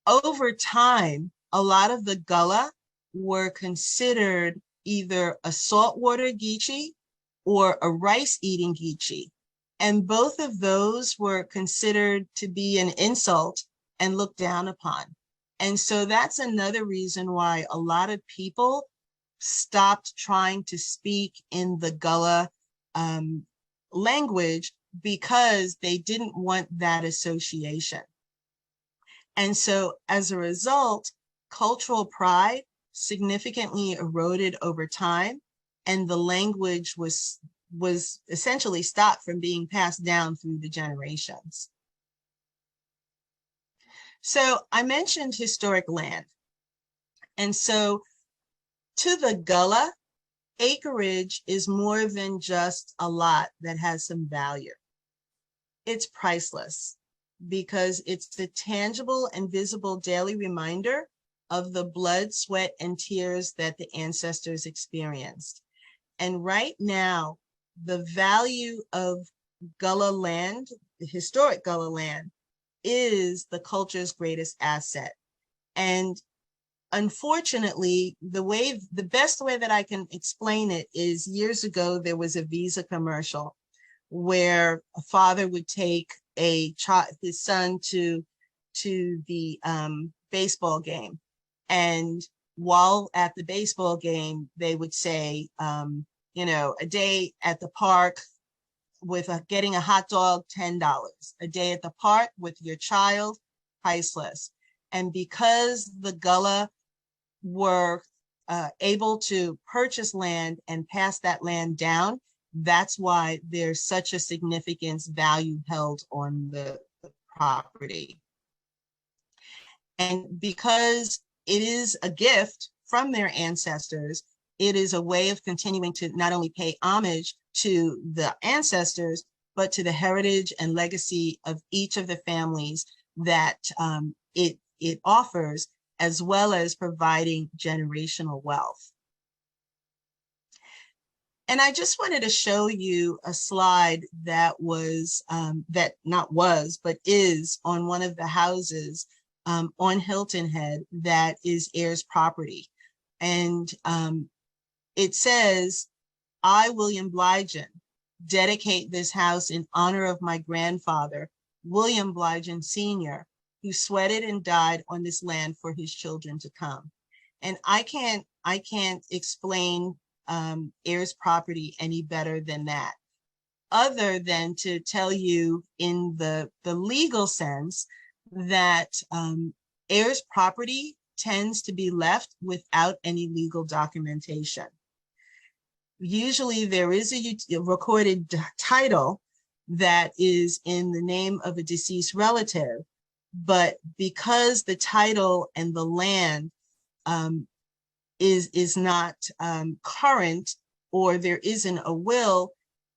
over time, a lot of the Gullah were considered either a saltwater Geechee or a rice-eating Geechee. And both of those were considered to be an insult and looked down upon. And so that's another reason why a lot of people stopped trying to speak in the Gullah language, because they didn't want that association. And so as a result, cultural pride significantly eroded over time, and the language was essentially stopped from being passed down through the generations. So I mentioned historic land. And so to the Gullah, acreage is more than just a lot that has some value. It's priceless, because it's the tangible and visible daily reminder of the blood, sweat, and tears that the ancestors experienced. And right now, the value of Gullah land, the historic Gullah land, is the culture's greatest asset. And unfortunately, the best way that I can explain it is, years ago, there was a Visa commercial where a father would take his son to the baseball game. And while at the baseball game, they would say, a day at the park with getting a hot dog, $10. A day at the park with your child, priceless. And because the Gullah were able to purchase land and pass that land down, that's why there's such a significant value held on the property. And because it is a gift from their ancestors, it is a way of continuing to not only pay homage to the ancestors, but to the heritage and legacy of each of the families that it offers, as well as providing generational wealth. And I just wanted to show you a slide that is on one of the houses on Hilton Head that is heirs property. And it says, "I, William Bligen, dedicate this house in honor of my grandfather, William Bligen Sr., who sweated and died on this land for his children to come." And I can't explain heirs property any better than that, other than to tell you in the legal sense that heirs property tends to be left without any legal documentation. Usually there is a recorded title that is in the name of a deceased relative, but because the title and the land is not current, or there isn't a will,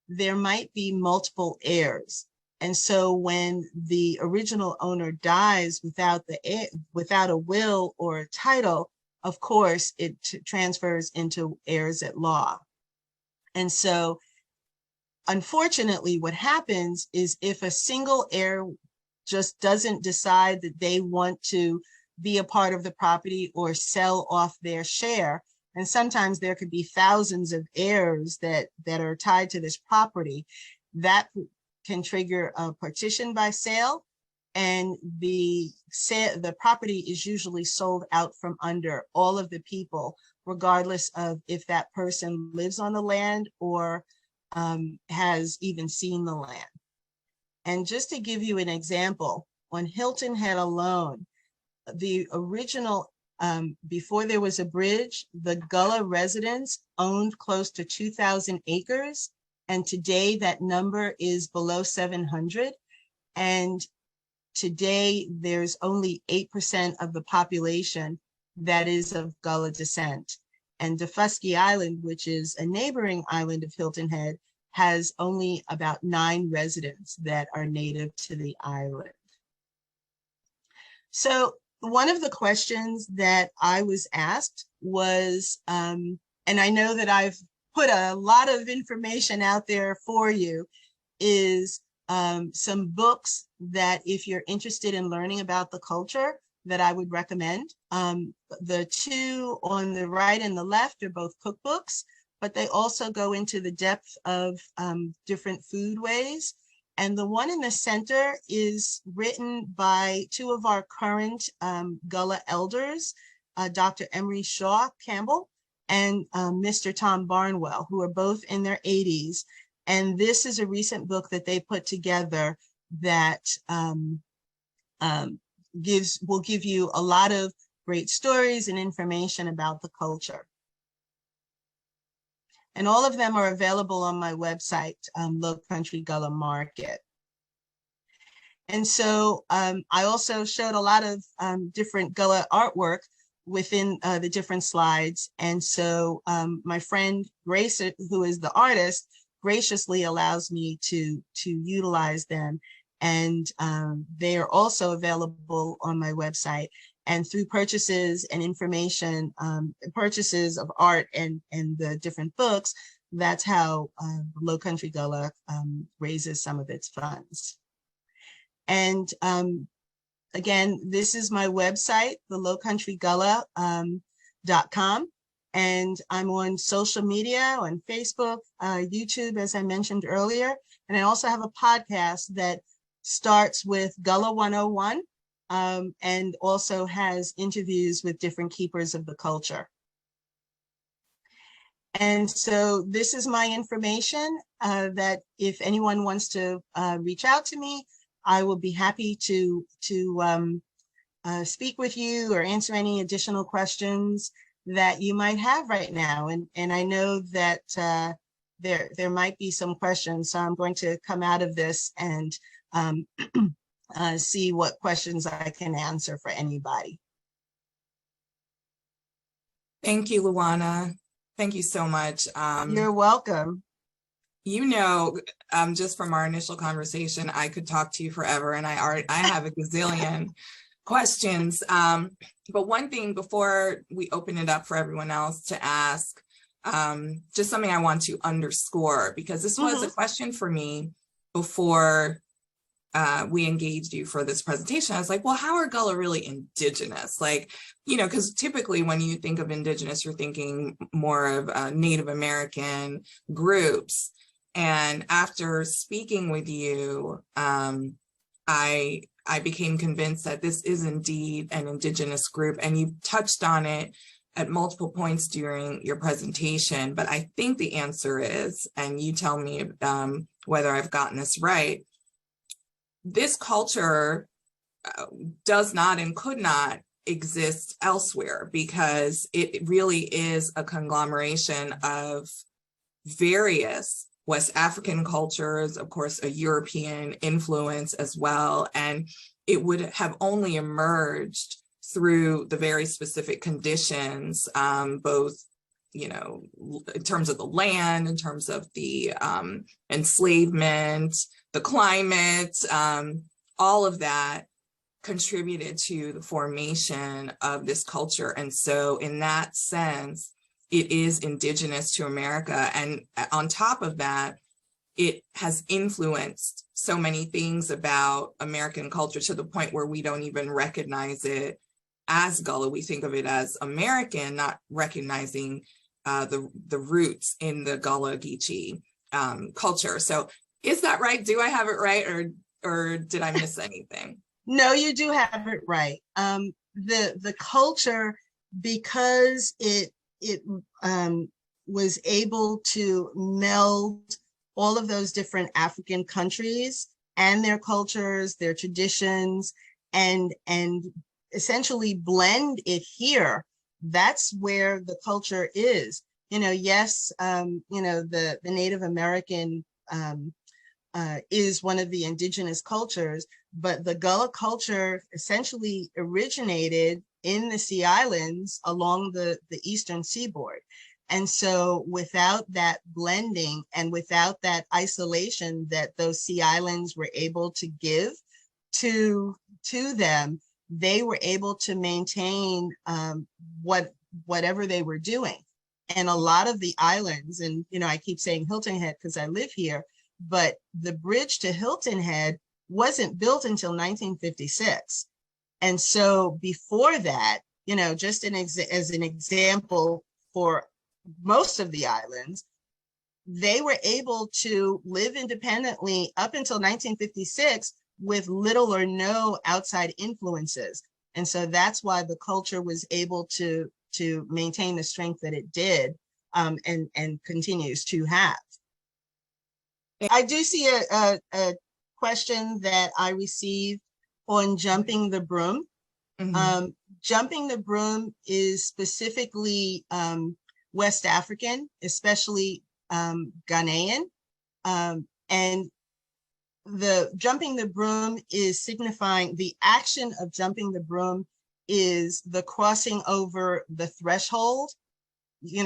there might be multiple heirs. And so when the original owner dies without a will or a title, of course, it transfers into heirs at law. And so unfortunately, what happens is if a single heir just doesn't decide that they want to be a part of the property or sell off their share, and sometimes there could be thousands of heirs that are tied to this property, that can trigger a partition by sale, and the property is usually sold out from under all of the people, regardless of if that person lives on the land or has even seen the land. And just to give you an example, on Hilton Head alone, the original, before there was a bridge, the Gullah residents owned close to 2,000 acres. And today that number is below 700. And today there's only 8% of the population that is of Gullah descent. And Defusky Island, which is a neighboring island of Hilton Head, has only about 9 residents that are native to the island. So one of the questions that I was asked was, and I know that I've put a lot of information out there for you, is some books that if you're interested in learning about the culture that I would recommend. The two on the right and the left are both cookbooks, but they also go into the depth of different foodways. And the one in the center is written by 2 of our current Gullah elders, Dr. Emery Shaw Campbell and Mr. Tom Barnwell, who are both in their 80s. And this is a recent book that they put together that will give you a lot of great stories and information about the culture. And all of them are available on my website, Lowcountry Gullah Market. And so I also showed a lot of different Gullah artwork within the different slides. And so my friend Grace, who is the artist, graciously allows me to utilize them. And they are also available on my website. And through purchases and information, purchases of art and the different books, that's how Lowcountry Gullah raises some of its funds. And again, this is my website, the lowcountrygullah.com. And I'm on social media, on Facebook, YouTube, as I mentioned earlier. And I also have a podcast that starts with Gullah 101 and also has interviews with different keepers of the culture. And so this is my information that if anyone wants to reach out to me, I will be happy to speak with you or answer any additional questions that you might have right now. And I know that there might be some questions, so I'm going to come out of this and see what questions I can answer for anybody. Thank you, Luana. Thank you so much. You're welcome. You know, just from our initial conversation, I could talk to you forever, and I have a gazillion questions. But one thing before we open it up for everyone else to ask, just something I want to underscore, because this was a question for me before we engaged you for this presentation. I was like, well, how are Gullah really indigenous? Like, you know, because typically when you think of indigenous, you're thinking more of Native American groups. And after speaking with you, I became convinced that this is indeed an indigenous group, and you touched on it at multiple points during your presentation. But I think the answer is, and you tell me whether I've gotten this right, this culture does not and could not exist elsewhere, because it really is a conglomeration of various West African cultures, of course, a European influence as well. And it would have only emerged through the very specific conditions, both, you know, in terms of the land, in terms of the enslavement, the climate, all of that contributed to the formation of this culture. And so in that sense, it is indigenous to America. And on top of that, it has influenced so many things about American culture to the point where we don't even recognize it as Gullah. We think of it as American, not recognizing the roots in the Gullah Geechee culture. So is that right? Do I have it right, or did I miss anything? No, you do have it right. The culture, because it was able to meld all of those different African countries and their cultures, their traditions, and essentially blend it here. That's where the culture is. Yes, the Native American is one of the indigenous cultures, but the Gullah culture essentially originated in the Sea Islands along the eastern seaboard. And so without that blending and without that isolation that those Sea Islands were able to give to them, they were able to maintain whatever they were doing. And a lot of the islands, and I keep saying Hilton Head because I live here, but the bridge to Hilton Head wasn't built until 1956. And so before that, just as an example, for most of the islands, they were able to live independently up until 1956 with little or no outside influences. And so that's why the culture was able to maintain the strength that it did, and continues to have. I do see a question that I received on jumping the broom. Mm-hmm. Jumping the broom is specifically West African, especially Ghanaian. And the jumping the broom is signifying, the action of jumping the broom is the crossing over the threshold.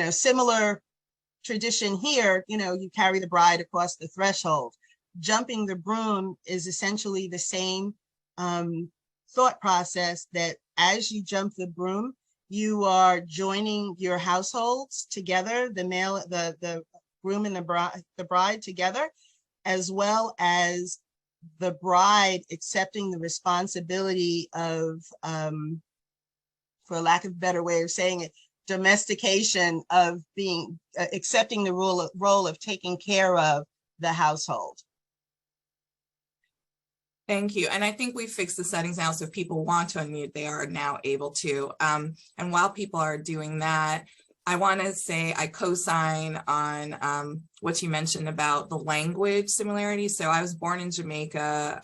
Similar tradition here, you carry the bride across the threshold. Jumping the broom is essentially the same thought process, that as you jump the broom, you are joining your households together, the groom and the bride together, as well as the bride accepting the responsibility of, for lack of a better way of saying it, domestication of being, accepting the role of taking care of the household. Thank you. And I think we fixed the settings now, so if people want to unmute, they are now able to. And while people are doing that, I want to say I co-sign on what you mentioned about the language similarities. So I was born in Jamaica,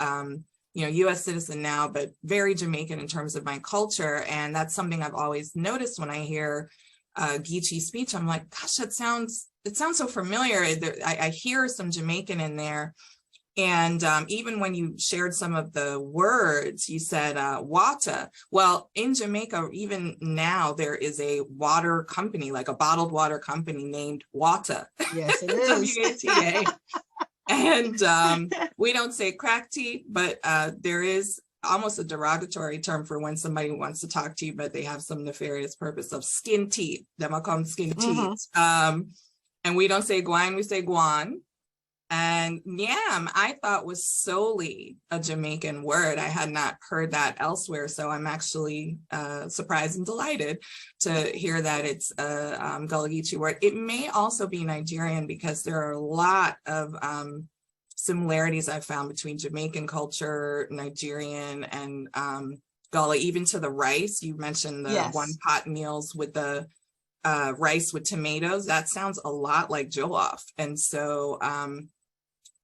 US citizen now, but very Jamaican in terms of my culture. And that's something I've always noticed when I hear Geechee speech. I'm like, gosh, it sounds so familiar. I hear some Jamaican in there. And even when you shared some of the words, you said water. Well, in Jamaica, even now, there is a water company, like a bottled water company named Wata. Yes, it is. WATA. And we don't say crack tea, but there is almost a derogatory term for when somebody wants to talk to you, but they have some nefarious purpose of skin teeth. Them I call them skin teeth. And we don't say guan, we say guan. And yam, I thought was solely a Jamaican word. I had not heard that elsewhere. So I'm actually surprised and delighted to hear that it's a Gullah Geechee word. It may also be Nigerian, because there are a lot of similarities I've found between Jamaican culture, Nigerian, and Gullah, even to the rice. You mentioned the one pot meals with the rice with tomatoes. That sounds a lot like jollof. And so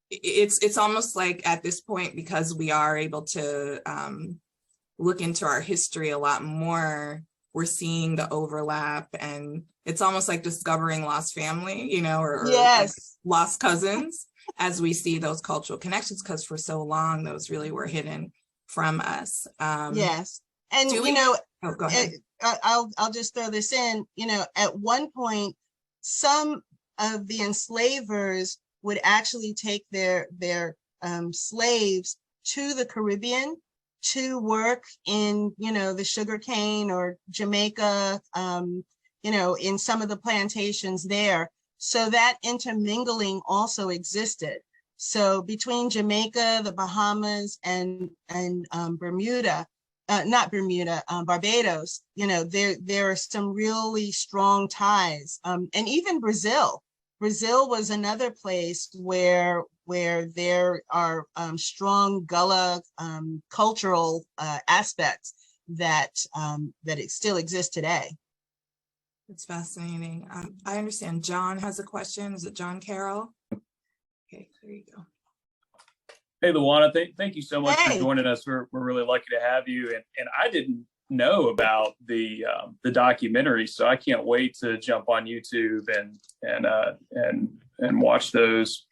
it's almost like at this point, because we are able to look into our history a lot more, we're seeing the overlap, and it's almost like discovering lost family, or like lost cousins, as we see those cultural connections, because for so long those really were hidden from us. Yes. And oh, go ahead. I'll just throw this in. At one point, some of the enslavers would actually take their slaves to the Caribbean to work in, the sugarcane or Jamaica, in some of the plantations there. So that intermingling also existed. So between Jamaica, the Bahamas, and Bermuda, not Bermuda, Barbados, there are some really strong ties. And even Brazil. Brazil was another place where there are strong Gullah cultural aspects that it still exists today. It's fascinating. I understand John has a question. Is it John Carroll? Okay, there you go. Hey, Luana, thank you so much for Hey. joining us. We're really lucky to have you. And I didn't know about the documentary, so I can't wait to jump on YouTube and watch those.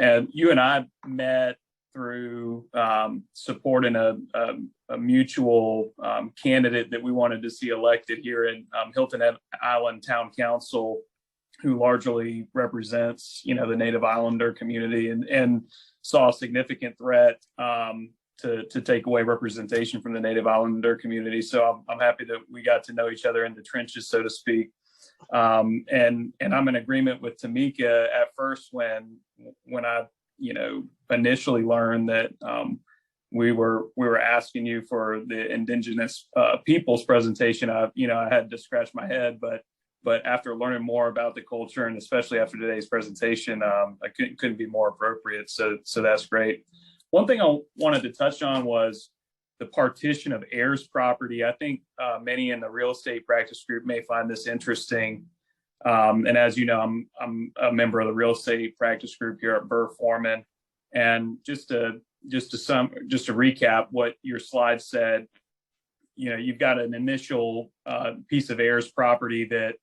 And you and I met through supporting a mutual candidate that we wanted to see elected here in Hilton Island Town Council, who largely represents, the Native Islander community, and saw a significant threat to take away representation from the Native Islander community. So I'm happy that we got to know each other in the trenches, so to speak. And I'm in agreement with Tamika at first when I, initially learned that we were asking you for the Indigenous peoples presentation. I had to scratch my head, but after learning more about the culture, and especially after today's presentation, I couldn't be more appropriate. So that's great. One thing I wanted to touch on was the partition of heirs property. I think many in the real estate practice group may find this interesting. And as you know, I'm a member of the real estate practice group here at Burr Foreman. And just to recap what your slide said, you've got an initial piece of heirs property that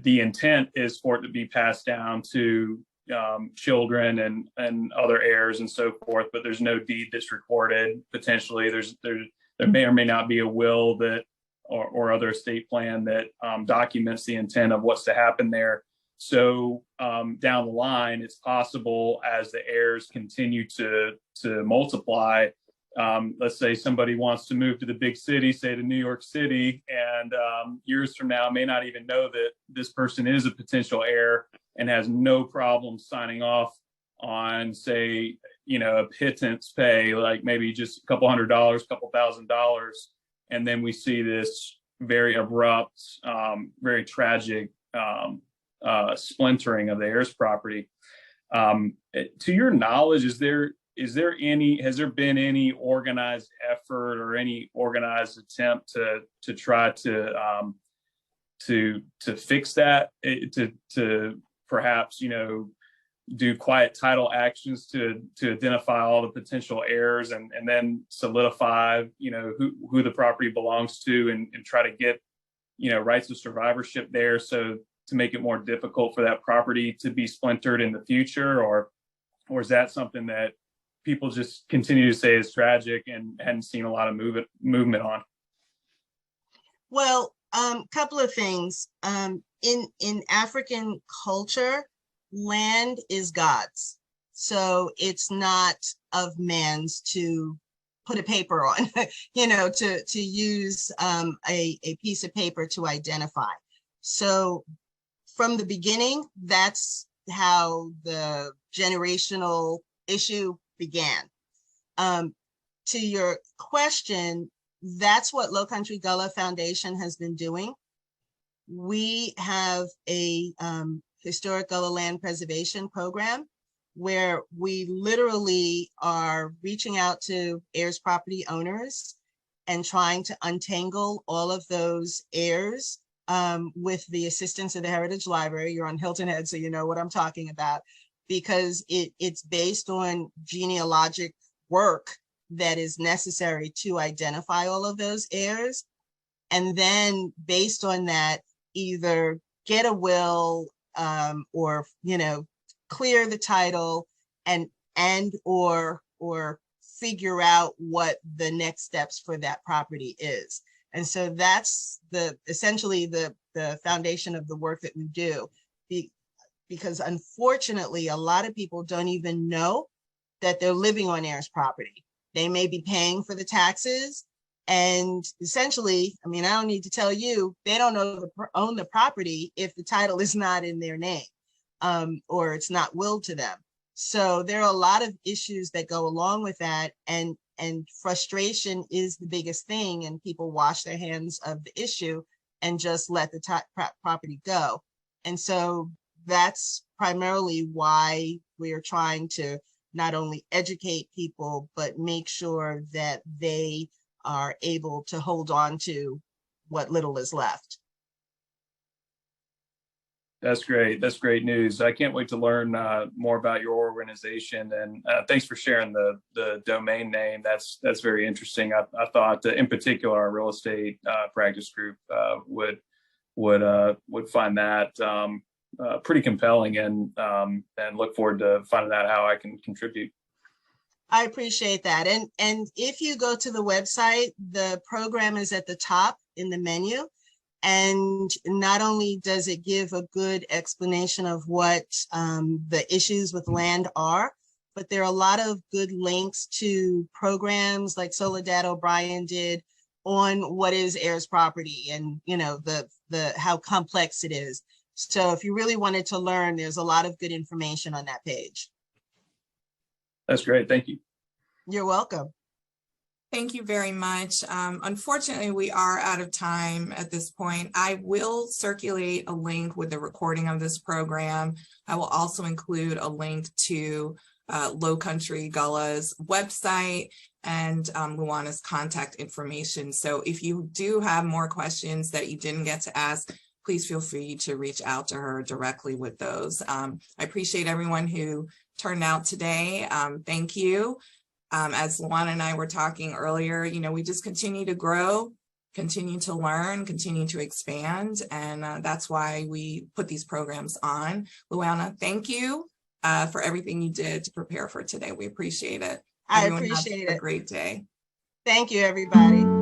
the intent is for it to be passed down to children and other heirs and so forth, but there's no deed that's recorded. Potentially there may or may not be a will that or other estate plan that documents the intent of what's to happen there. So down the line, it's possible as the heirs continue to multiply. Let's say somebody wants to move to the big city, say to New York City, and years from now may not even know that this person is a potential heir and has no problem signing off on, say, a pittance pay, like maybe just a couple $100s, couple $1,000. And then we see this very abrupt, very tragic splintering of the heirs property. To your knowledge, has there been any organized effort or any organized attempt to try to fix that, to perhaps do quiet title actions to identify all the potential heirs and then solidify who the property belongs to and try to get rights of survivorship there, so to make it more difficult for that property to be splintered in the future, or is that something that people just continue to say is tragic and hadn't seen a lot of movement on? Well, couple of things. In African culture, land is God's. So it's not of man's to put a paper on, to use a piece of paper to identify. So from the beginning, that's how the generational issue began. To your question, that's what Lowcountry Gullah Foundation has been doing. We have a historic Gullah land preservation program where we literally are reaching out to heirs property owners and trying to untangle all of those heirs with the assistance of the Heritage Library. You're on Hilton Head, so you know what I'm talking about, because it's based on genealogic work that is necessary to identify all of those heirs. And then based on that, either get a will or, clear the title and or figure out what the next steps for that property is. And so that's essentially the foundation of the work that we do. Because unfortunately, a lot of people don't even know that they're living on heirs property. They may be paying for the taxes, and essentially, I don't need to tell you, they don't own the property if the title is not in their name, or it's not willed to them. So there are a lot of issues that go along with that, and frustration is the biggest thing, and people wash their hands of the issue and just let the property go. And so that's primarily why we're trying to not only educate people, but make sure that they are able to hold on to what little is left. That's great. That's great news. I can't wait to learn more about your organization, and thanks for sharing the domain name. That's very interesting. I thought in particular our real estate practice group would find that pretty compelling, and look forward to finding out how I can contribute. I appreciate that. And if you go to the website, the program is at the top in the menu. And not only does it give a good explanation of what the issues with land are, but there are a lot of good links to programs like Soledad O'Brien did on what is heirs property, and the how complex it is. So if you really wanted to learn, there's a lot of good information on that page. That's great. Thank you. You're welcome. Thank you very much. Unfortunately, we are out of time at this point. I will circulate a link with the recording of this program. I will also include a link to Lowcountry Gullah's website and Luana's contact information. So if you do have more questions that you didn't get to ask, please feel free to reach out to her directly with those. I appreciate everyone who turned out today. Thank you. As Luana and I were talking earlier, we just continue to grow, continue to learn, continue to expand. And that's why we put these programs on. Luana, thank you for everything you did to prepare for today. We appreciate it. I appreciate it. Have a great day. Thank you, everybody.